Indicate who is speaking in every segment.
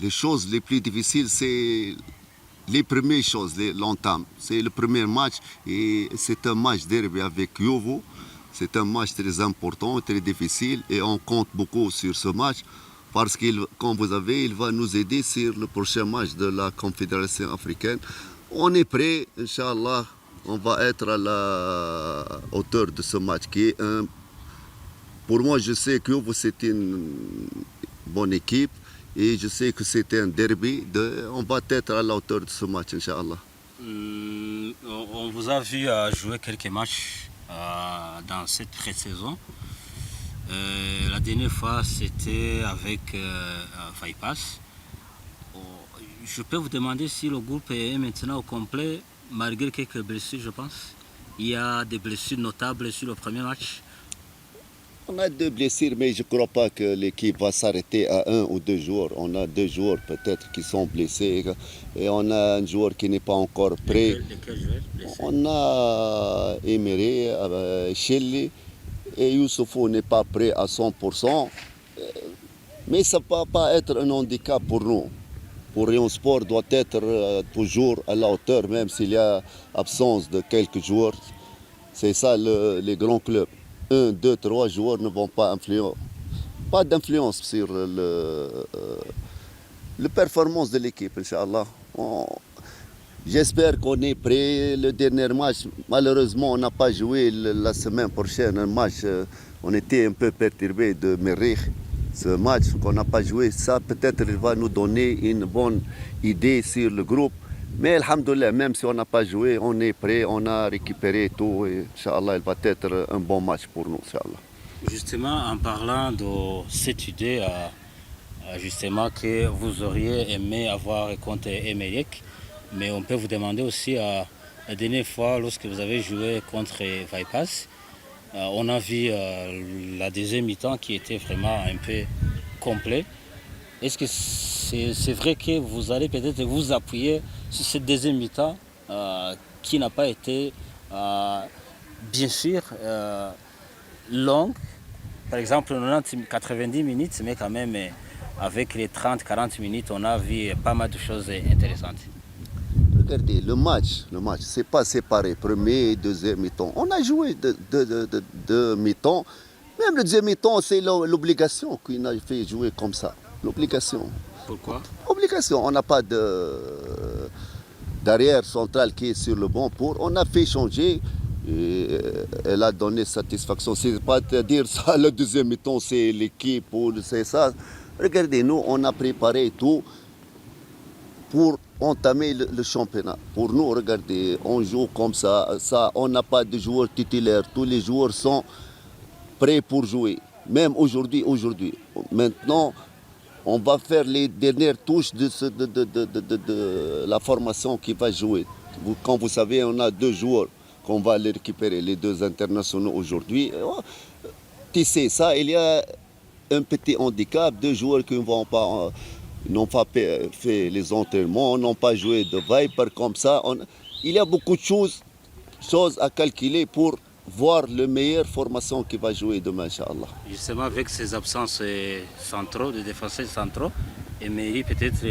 Speaker 1: les choses les plus difficiles, c'est les premières choses, l'entame. C'est le premier match et c'est un match derby avec Yovo. C'est un match très important, très difficile et on compte beaucoup sur ce match parce qu'il, comme vous savez, il va nous aider sur le prochain match de la Confédération africaine. On est prêt, Inch'Allah, on va être à la hauteur de ce match qui est un... Pour moi, je sais que Yovo c'est une bonne équipe et je sais que c'est un derby. On va être à la hauteur de ce match, Inch'Allah.
Speaker 2: On vous a vu jouer quelques matchs dans cette pré-saison. La dernière fois, c'était avec Vipers. Je peux vous demander si le groupe est maintenant au complet, malgré quelques blessures, je pense. Il y a des blessures notables sur le premier match.
Speaker 1: On a 2 blessures, mais je ne crois pas que l'équipe va s'arrêter à 1 ou 2 joueurs. On a 2 joueurs peut-être qui sont blessés et on a un joueur qui n'est pas encore prêt.
Speaker 2: Lesquels joueurs blessés?
Speaker 1: On a Emery, Shelly et Youssoufou n'est pas prêt à 100%. Mais ça ne va pas être un handicap pour nous. Pour Rion Sport doit être toujours à la hauteur, même s'il y a absence de quelques joueurs. C'est ça les grands clubs. 1, 2, 3 joueurs ne vont pas influer. Pas d'influence sur la performance de l'équipe, Inch'Allah. J'espère qu'on est prêt. Le dernier match, malheureusement, on n'a pas joué la semaine prochaine. Un match, on était un peu perturbé de Merih. Ce match qu'on n'a pas joué, ça peut-être va nous donner une bonne idée sur le groupe. Mais alhamdoulilah, même si on n'a pas joué, on est prêt, on a récupéré tout. Et Inch'Allah, il va être un bon match pour nous, Inch'Allah.
Speaker 2: Justement, en parlant de cette idée, justement, que vous auriez aimé avoir contre Emelec, mais on peut vous demander aussi, la dernière fois, lorsque vous avez joué contre Vipers, on a vu la deuxième mi-temps qui était vraiment un peu complet. Est-ce que c'est vrai que vous allez peut-être vous appuyer sur cette deuxième mi-temps qui n'a pas été, bien sûr, longue? Par exemple, 90 minutes, mais quand même, avec les 30-40 minutes, on a vu pas mal de choses intéressantes.
Speaker 1: Regardez, le match, c'est pas séparé, premier et deuxième mi-temps. On a joué deux mi-temps. Même le deuxième mi-temps, c'est l'obligation qu'on a fait jouer comme ça. L'obligation.
Speaker 2: Pourquoi?
Speaker 1: Obligation. On n'a pas d'arrière central qui est sur le banc pour. On a fait changer. Et elle a donné satisfaction. C'est pas dire ça, le deuxième mi-temps, c'est l'équipe ou c'est ça. Regardez, nous, on a préparé tout pour entamer le championnat. Pour nous, regardez, on joue comme ça, on n'a pas de joueurs titulaires. Tous les joueurs sont prêts pour jouer. Même aujourd'hui. Maintenant, on va faire les dernières touches de la formation qui va jouer. Comme vous savez, on a 2 joueurs qu'on va les récupérer, les 2 internationaux aujourd'hui. Tu sais ça, il y a un petit handicap, 2 joueurs qui n'ont pas fait les entraînements, n'ont pas joué de Viper comme ça. Il y a beaucoup de choses à calculer pour voir la meilleure formation qui va jouer demain, Inch'Allah.
Speaker 2: Justement, avec ces absences centraux, de défenseurs centraux, et Meri, peut-être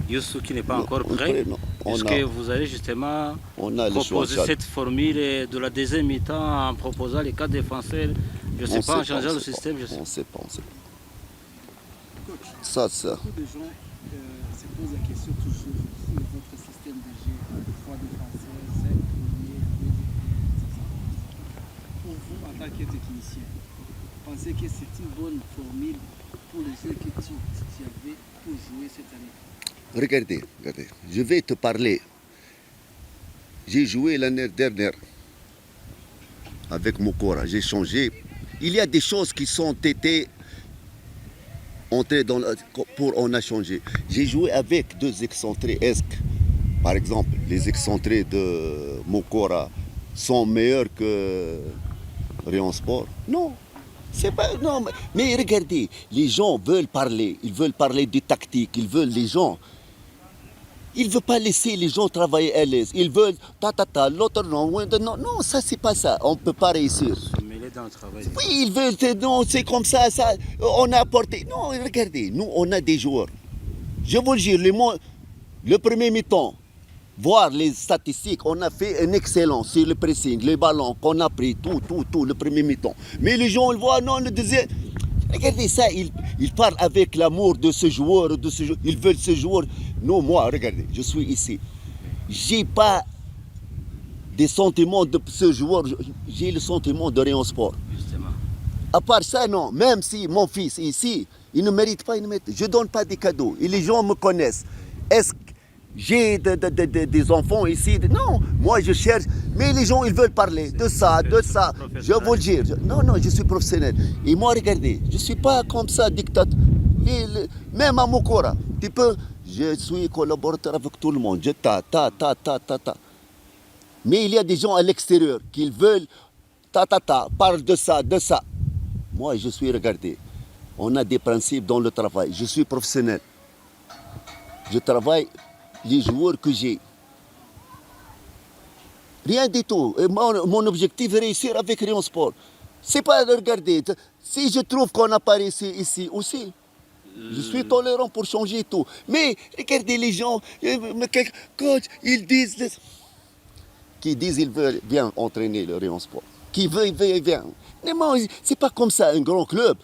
Speaker 2: Youssou qui n'est pas encore prêt, est-ce que vous allez justement proposer cette formule de la deuxième mi-temps en proposant les 4 défenseurs, je ne sais pas, en changeant le système?
Speaker 1: On ne sait pas.
Speaker 3: Coach, beaucoup de gens se posent la question toujours sur votre système de jeu, 3 défenseurs, 5 premiers, 2 défenseurs. Pour vous, en tant que technicien, pensez que c'est une bonne formule pour les jeux que tu avais pour jouer cette année?
Speaker 1: Regardez, je vais te parler. J'ai joué l'année dernière avec Mokora, j'ai changé. Il y a des choses qui sont été entrées on a changé. J'ai joué avec 2 excentrés. Est-ce que, par exemple, les excentrés de Mokora sont meilleurs que Rion Sport? Non. Non, mais regardez, les gens veulent parler. Ils veulent parler des tactiques. Ils ne veulent pas laisser les gens travailler à l'aise. Ils veulent l'autre non, ça c'est pas ça. On ne peut pas réussir.
Speaker 2: dans le travail.
Speaker 1: Oui, ils veulent, non, c'est comme ça, on a apporté. Non, regardez, nous, on a des joueurs. Je vous le dis, le premier mi-temps, voir les statistiques, on a fait un excellent sur le pressing, les ballons qu'on a pris, tout, le premier mi-temps. Mais les gens, ils voient, non, le deuxième. Regardez ça, ils parlent avec l'amour de ce joueur, ils veulent ce joueur. Non, moi, regardez, je suis ici. J'ai pas des sentiments de ce joueur, j'ai le sentiment de Rayon Sport.
Speaker 2: Justement.
Speaker 1: À part ça, non. Même si mon fils est ici, il ne mérite pas, je ne donne pas des cadeaux. Et les gens me connaissent. Est-ce que j'ai des enfants ici? Non, moi je cherche. Mais les gens, ils veulent parler de ça. Je vous le dis. Non, je suis professionnel. Et moi, regardez, je ne suis pas comme ça, dictateur. Même à Mokora, je suis collaborateur avec tout le monde. Je Mais il y a des gens à l'extérieur qui veulent, parlent de ça. Moi, je suis, regardez, on a des principes dans le travail. Je suis professionnel. Je travaille les joueurs que j'ai. Rien du tout. Et mon objectif est réussir avec Rayon Sport. C'est pas de regarder. Si je trouve qu'on n'a pas réussi ici aussi, je suis tolérant pour changer tout. Mais regardez les gens, coach, ils disent... Qui disent qu'ils veulent bien entraîner le Rayon Sport. Qui veut, il vient. Mais moi, c'est pas comme ça, un grand club.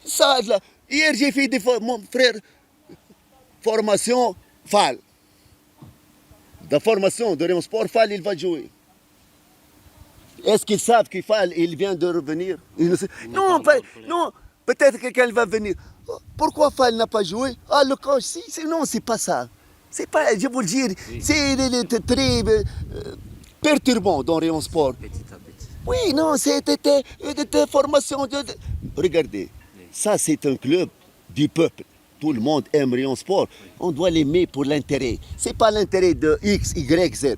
Speaker 1: Ça, là, hier, j'ai fait mon frère, formation Fall. La formation de Rayon Sport, Fall, il va jouer. Est-ce qu'ils savent qu'il Fall, il vient de revenir? Non, peut-être que quelqu'un va venir. Pourquoi Fall n'a pas joué? Ah, le coach, non, c'est pas ça. C'est pas, je vous le dis, c'est très perturbant dans Rayon Sport.
Speaker 2: Petit à petit.
Speaker 1: Oui, non, c'était de formation. Regardez, ça c'est un club du peuple. Tout le monde aime Rayon Sport. On doit l'aimer pour l'intérêt. Ce n'est pas l'intérêt de X, Y, Z.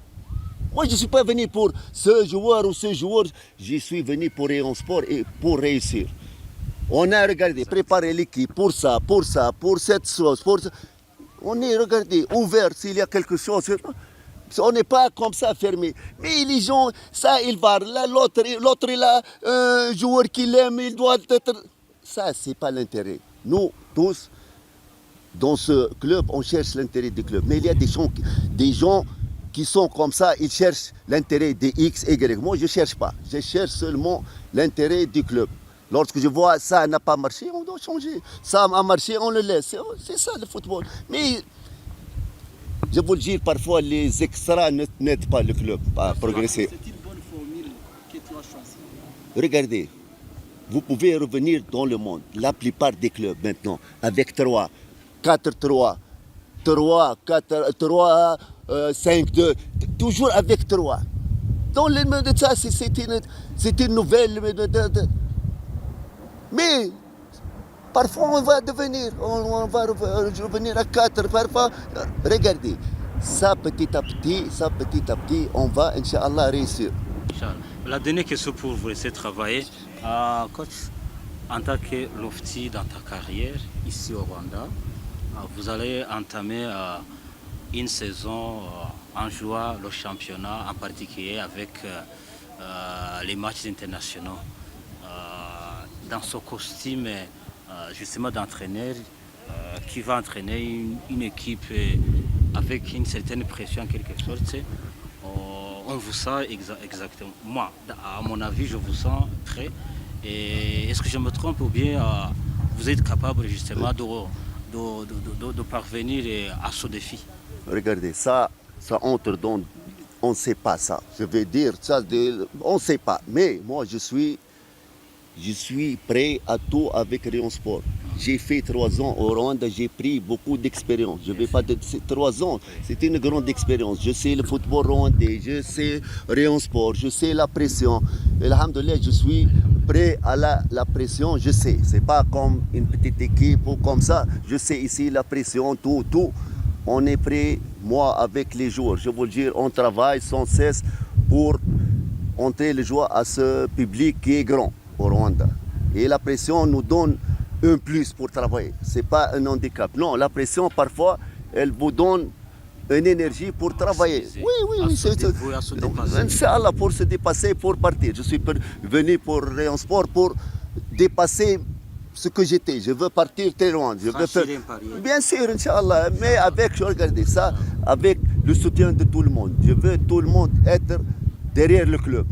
Speaker 1: Moi, je ne suis pas venu pour ce joueur ou ce joueur. Je suis venu pour Rayon Sport et pour réussir. On a regardé, préparé l'équipe pour ça, pour cette chose, pour ça. On est, regardez, ouvert s'il y a quelque chose. On n'est pas comme ça fermé. Mais les gens, ça, ils vont là, l'autre, il a un joueur qu'il aime, il doit être... Ça, ce n'est pas l'intérêt. Nous, tous, dans ce club, on cherche l'intérêt du club. Mais il y a des gens qui sont comme ça, ils cherchent l'intérêt des X, Y. Moi, je ne cherche pas. Je cherche seulement l'intérêt du club. Lorsque je vois ça n'a pas marché, on doit changer. Ça a marché, on le laisse. C'est ça le football. Mais... Je vous le dis, parfois les extras n'aident pas le club à progresser.
Speaker 3: C'est une bonne formule que tu as choisie.
Speaker 1: Regardez, vous pouvez revenir dans le monde, la plupart des clubs maintenant, avec 3, 4-3, 3, 5-2, toujours avec 3. Dans le monde de ça, c'est une nouvelle. Mais parfois, on va revenir à 4. Parfois, regardez, ça petit à petit, on va, Inch'Allah, réussir.
Speaker 2: Inch'Allah. La dernière question pour vous laisser travailler. Coach, en tant que lofty dans ta carrière ici au Rwanda, vous allez entamer une saison en jouant le championnat, en particulier avec les matchs internationaux. Dans ce costume, justement d'entraîneur qui va entraîner une équipe avec une certaine pression en quelque sorte. On vous sent exactement. Moi, à mon avis, je vous sens prêt. Et est-ce que je me trompe ou bien vous êtes capable justement de parvenir à ce défi?
Speaker 1: Regardez, ça entre dans... On ne sait pas ça. Je vais dire ça, on ne sait pas. Mais moi, je suis prêt à tout avec Rayon Sport. J'ai fait 3 ans au Rwanda, j'ai pris beaucoup d'expérience. Je vais pas dire 3 ans, c'est une grande expérience. Je sais le football rwandais, je sais Rayon Sport, je sais la pression. Et alhamdoulilah, je suis prêt à la pression, je sais. C'est pas comme une petite équipe ou comme ça. Je sais ici la pression, tout. On est prêt, moi, avec les joueurs. Je veux dire, on travaille sans cesse pour entrer les joueurs à ce public qui est grand au Rwanda. Et la pression nous donne un plus pour travailler. Ce n'est pas un handicap. Non, la pression, parfois, elle vous donne une énergie pour travailler. Oui, oui,
Speaker 2: à
Speaker 1: oui.
Speaker 2: se dévouer, à se dépasser.
Speaker 1: Inch'Allah, pour se dépasser, pour partir. Je suis venu pour Rayon Sport pour dépasser ce que j'étais. Je veux partir très loin. Je veux
Speaker 2: Franchir un palier.
Speaker 1: Bien sûr, Inch'Allah, mais avec, regardez ça, avec le soutien de tout le monde. Je veux tout le monde être derrière le club.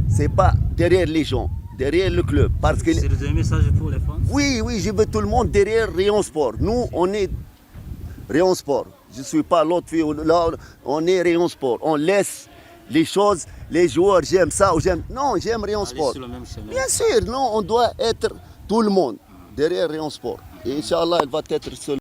Speaker 1: C'est pas derrière les gens, derrière le club. Parce que,
Speaker 2: C'est le dernier message pour les fans.
Speaker 1: oui, oui, je veux tout le monde derrière Rayon Sport. Nous, on est Rayon Sport. Je ne suis pas l'autre fille. Là, on est Rayon Sport. On laisse les choses, les joueurs, j'aime ça ou j'aime. Non, j'aime Rayon
Speaker 2: Allez
Speaker 1: Sport.
Speaker 2: sur le même chemin.
Speaker 1: Bien sûr, non, on doit être tout le monde derrière Rayon Sport. Et Inch'Allah, elle va être seule.